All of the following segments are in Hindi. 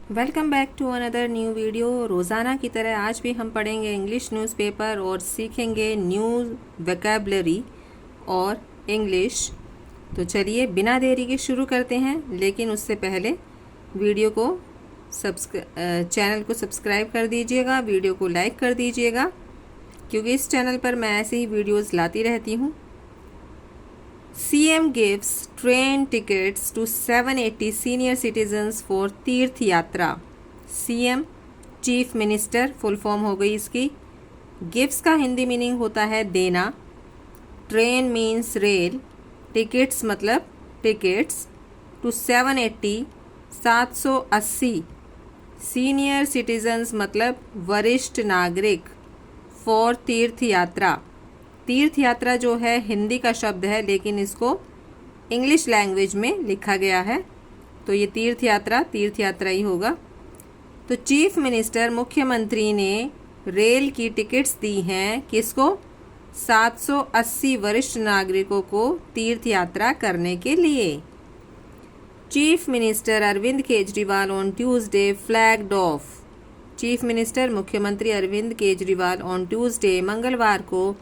Welcome back to another new video. रोज़ाना की तरह आज भी हम पढ़ेंगे इंग्लिश न्यूज़पेपर और सीखेंगे न्यू वोकैबलरी और इंग्लिश। तो चलिए बिना देरी के शुरू करते हैं, लेकिन उससे पहले वीडियो को चैनल को सब्सक्राइब कर दीजिएगा, वीडियो को लाइक कर दीजिएगा, क्योंकि इस चैनल पर मैं ऐसे ही वीडियोज़ लाती रहती हूँ। CM gives train tickets to 780 senior citizens for तीर्थ यात्रा। CM chief minister full form हो गई इसकी। गिव्स का हिंदी मीनिंग होता है देना। Train means rail. टिकट्स मतलब टिकट्स। टू 780 780। सीनियर सिटीजन्स मतलब वरिष्ठ नागरिक। फॉर तीर्थ यात्रा। तीर्थ यात्रा जो है हिंदी का शब्द है, लेकिन इसको इंग्लिश लैंग्वेज में लिखा गया है, तो ये तीर्थ यात्रा ही होगा। तो चीफ मिनिस्टर मुख्यमंत्री ने रेल की टिकट्स दी हैं किसको? 780 वरिष्ठ नागरिकों को तीर्थ यात्रा करने के लिए। Chief minister Arvind Kejriwal on Tuesday flagged off. Chief minister मुख्यमंत्री अरविंद केजरीवाल ऑन ट्यूसडे मंगलवार को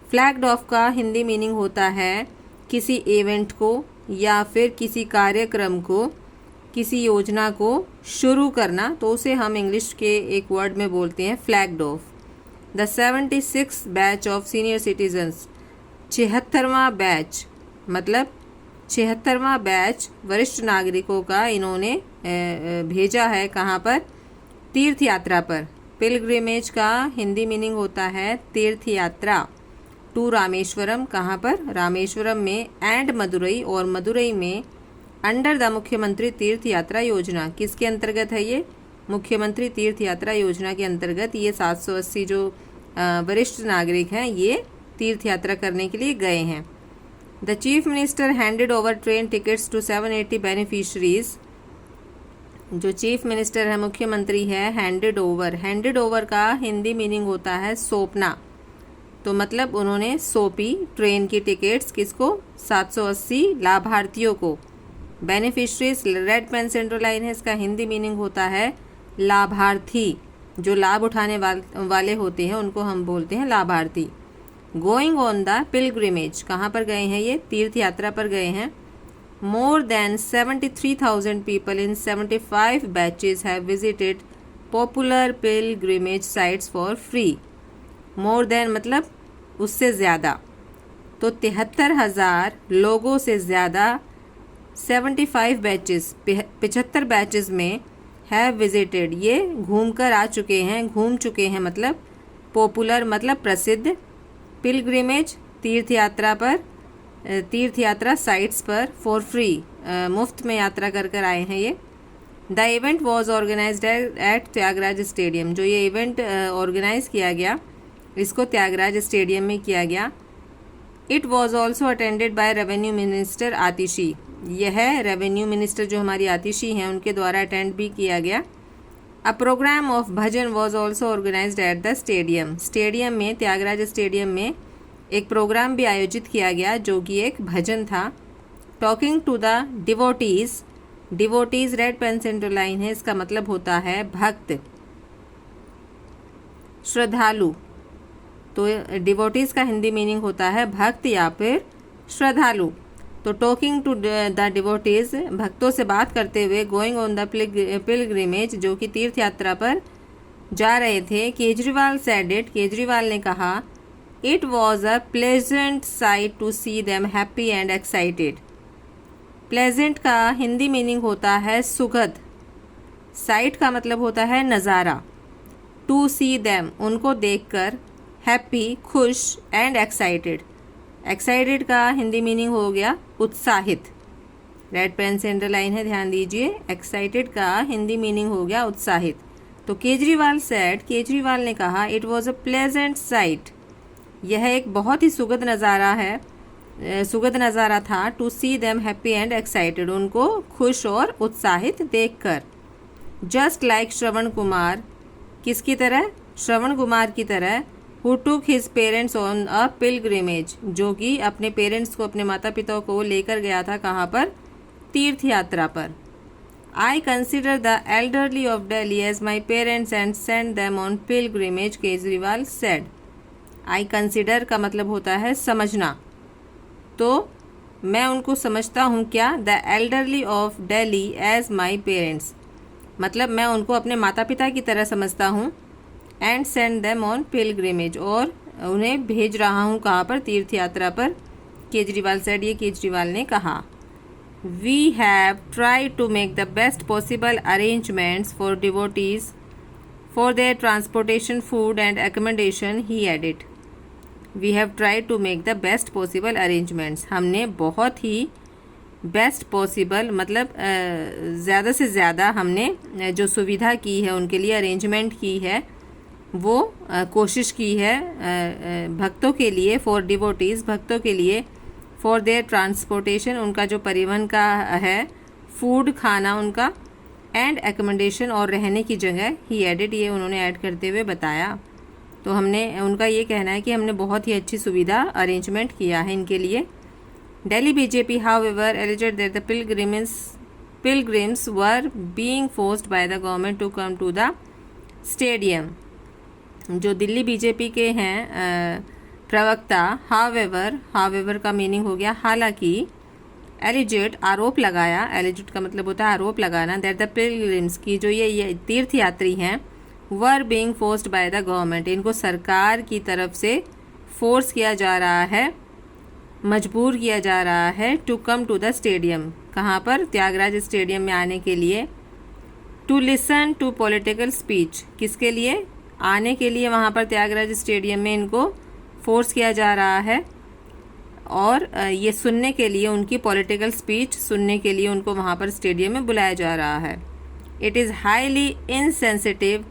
फ्लैग्ड ऑफ का हिंदी मीनिंग होता है किसी इवेंट को या फिर किसी कार्यक्रम को, किसी योजना को शुरू करना, तो उसे हम इंग्लिश के एक वर्ड में बोलते हैं flagged off. The 76 batch of senior citizens. 76वां बैच मतलब 76वां बैच वरिष्ठ नागरिकों का इन्होंने भेजा है कहाँ पर? तीर्थ यात्रा पर। पिलग्रिमेज का हिंदी मीनिंग होता है तीर्थ यात्रा। टू रामेश्वरम, कहाँ पर? रामेश्वरम में। एंड मदुरई, और मदुरई में। अंडर द मुख्यमंत्री तीर्थ यात्रा योजना। किसके अंतर्गत है ये? मुख्यमंत्री तीर्थ यात्रा योजना के अंतर्गत ये 780 जो वरिष्ठ नागरिक हैं ये तीर्थ यात्रा करने के लिए गए हैं। The chief minister handed over train tickets to 780 beneficiaries. जो चीफ मिनिस्टर है, मुख्यमंत्री है, हैंडेड ओवर का हिंदी मीनिंग होता है सौंपना। तो मतलब उन्होंने सौंपी ट्रेन की टिकट्स किसको? 780 लाभार्थियों को। Beneficiaries red pen central line है, इसका हिंदी मीनिंग होता है लाभार्थी। जो लाभ उठाने वाले होते हैं उनको हम बोलते हैं लाभार्थी। गोइंग ऑन द पिलग्रिमेज, कहाँ पर गए हैं ये? तीर्थ यात्रा पर गए हैं। More than 73,000 people in 75 batches have visited popular pilgrimage sites for free. More than मतलब उससे ज़्यादा, तो 73,000 लोगों से ज़्यादा 75 बैचेस 75 बैचेस में हैव विजिटेड, ये घूम चुके हैं मतलब पॉपुलर मतलब प्रसिद्ध, पिलग्रिमेज तीर्थ यात्रा साइट्स पर फॉर फ्री मुफ्त में यात्रा कर आए हैं ये। The event was organised at Thyagaraj stadium. जो ये इवेंट ऑर्गेनाइज किया गया इसको त्यागराज स्टेडियम में किया गया। It was also attended by revenue minister Atishi. यह रेवेन्यू मिनिस्टर जो हमारी आतिशी हैं उनके द्वारा अटेंड भी किया गया। A programme of bhajan was also organised at the stadium में, त्यागराज स्टेडियम में एक प्रोग्राम भी आयोजित किया गया जो कि एक भजन था। Talking to the devotees red pen central line है, इसका मतलब होता है भक्त, श्रद्धालु। तो डिवोटीज का हिंदी मीनिंग होता है भक्त या फिर श्रद्धालु। तो टॉकिंग टू द डिवोटीज, भक्तों से बात करते हुए। गोइंग ऑन द पिलग्रिमेज, जो कि तीर्थ यात्रा पर जा रहे थे। केजरीवाल सेड इट, केजरीवाल ने कहा, it was a pleasant sight to see them happy and excited. Pleasant का हिंदी मीनिंग होता है सुखद। साइट का मतलब होता है नज़ारा। टू सी देम उनको देखकर, हैप्पी खुश, एंड एक्साइटेड का हिंदी मीनिंग हो गया उत्साहित। रेड पेन सेंट्रल लाइन है, ध्यान दीजिए। एक्साइटेड का हिंदी मीनिंग हो गया उत्साहित। तो केजरीवाल ने कहा, it was a pleasant sight, यह एक बहुत ही सुखद नज़ारा था। To see them happy and excited, उनको खुश और उत्साहित देखकर। जस्ट लाइक श्रवण कुमार, किसकी तरह? श्रवण कुमार की तरह। Who took his parents on a pilgrimage, जो कि अपने पेरेंट्स को, अपने माता पिता को लेकर गया था कहाँ पर? तीर्थ यात्रा पर। I consider the elderly of Delhi as my parents and send them on pilgrimage, Kejriwal said. I consider का मतलब होता है समझना, तो मैं उनको समझता हूँ क्या, the elderly of Delhi as my parents, मतलब मैं उनको अपने माता पिता की तरह समझता हूँ, and send them on pilgrimage, और उन्हें भेज रहा हूँ कहाँ पर, तीर्थ यात्रा पर, केजरीवाल सेड, ये केजरीवाल ने कहा. We have tried to make the best possible arrangements for devotees for their transportation, food and accommodation, he added. We have tried to make the best possible arrangements, हमने बहुत ही बेस्ट पॉसिबल मतलब ज़्यादा से ज़्यादा हमने जो सुविधा की है उनके लिए, अरेंजमेंट की है, वो कोशिश की है भक्तों के लिए, फॉर डिवोटीज़, भक्तों के लिए, फॉर देयर ट्रांसपोर्टेशन, उनका जो परिवहन का है, फूड खाना उनका, एंड एकोमोडेशन, और रहने की जगह, ही एडिड, ये उन्होंने ऐड करते हुए बताया. तो हमने, उनका ये कहना है कि हमने बहुत ही अच्छी सुविधा अरेंजमेंट किया है इनके लिए. Delhi BJP, however, alleged that the pilgrims were being forced by the government to come to the stadium. जो दिल्ली बीजेपी के हैं प्रवक्ता, however का मीनिंग हो गया हालांकि, alleged आरोप लगाया, alleged का मतलब होता है आरोप लगाना, that the pilgrims की जो ये तीर्थ यात्री हैं, were being forced by the government, इनको सरकार की तरफ से फोर्स किया जा रहा है, मजबूर किया जा रहा है, to come to the stadium, कहाँ पर, त्यागराज स्टेडियम में आने के लिए, to listen to political speech, किसके लिए, आने के लिए वहाँ पर त्यागराज स्टेडियम में इनको फोर्स किया जा रहा है, और ये सुनने के लिए, उनकी पॉलिटिकल स्पीच सुनने के लिए उनको वहाँ पर स्टेडियम में बुलाया जा रहा है. It is highly insensitive,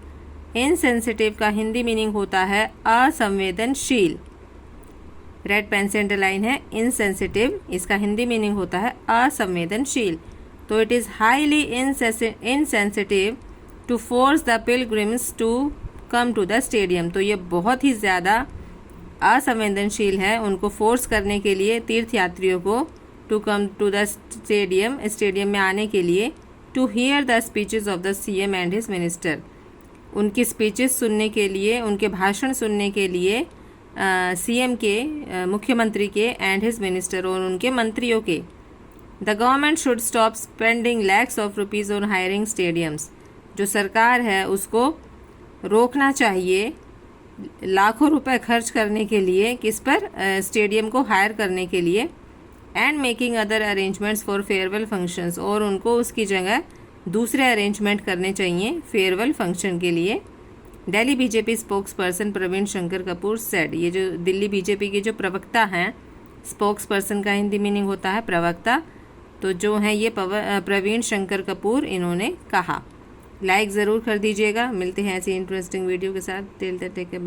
insensitive का हिंदी मीनिंग होता है असंवेदनशील, रेड पेन से अंडरलाइन है, इनसेंसिटिव, इसका हिंदी मीनिंग होता है असंवेदनशील. तो it is highly insensitive to force the pilgrims to come to the stadium, तो ये बहुत ही ज़्यादा असंवेदनशील है उनको फोर्स करने के लिए, तीर्थयात्रियों को, to come to the stadium, stadium में आने के लिए, to hear the speeches of the CM and his minister, उनकी स्पीचेस सुनने के लिए, उनके भाषण सुनने के लिए, सीएम के, मुख्यमंत्री के, एंड हिज मिनिस्टर, और उनके मंत्रियों के. The government should stop spending lakhs of rupees on hiring stadiums, जो सरकार है उसको रोकना चाहिए लाखों रुपए खर्च करने के लिए, किस पर, स्टेडियम को हायर करने के लिए, and making other arrangements for farewell functions, और उनको उसकी जगह दूसरे अरेंजमेंट करने चाहिए फेयरवेल फंक्शन के लिए. Delhi BJP spokesperson Praveen Shankar Kapoor said, ये जो दिल्ली बीजेपी के जो प्रवक्ता हैं, स्पोक्स पर्सन का हिंदी मीनिंग होता है प्रवक्ता, तो जो हैं ये प्रवीण शंकर कपूर, इन्होंने कहा. लाइक ज़रूर कर दीजिएगा. मिलते हैं ऐसी इंटरेस्टिंग वीडियो के साथ. Till then take care.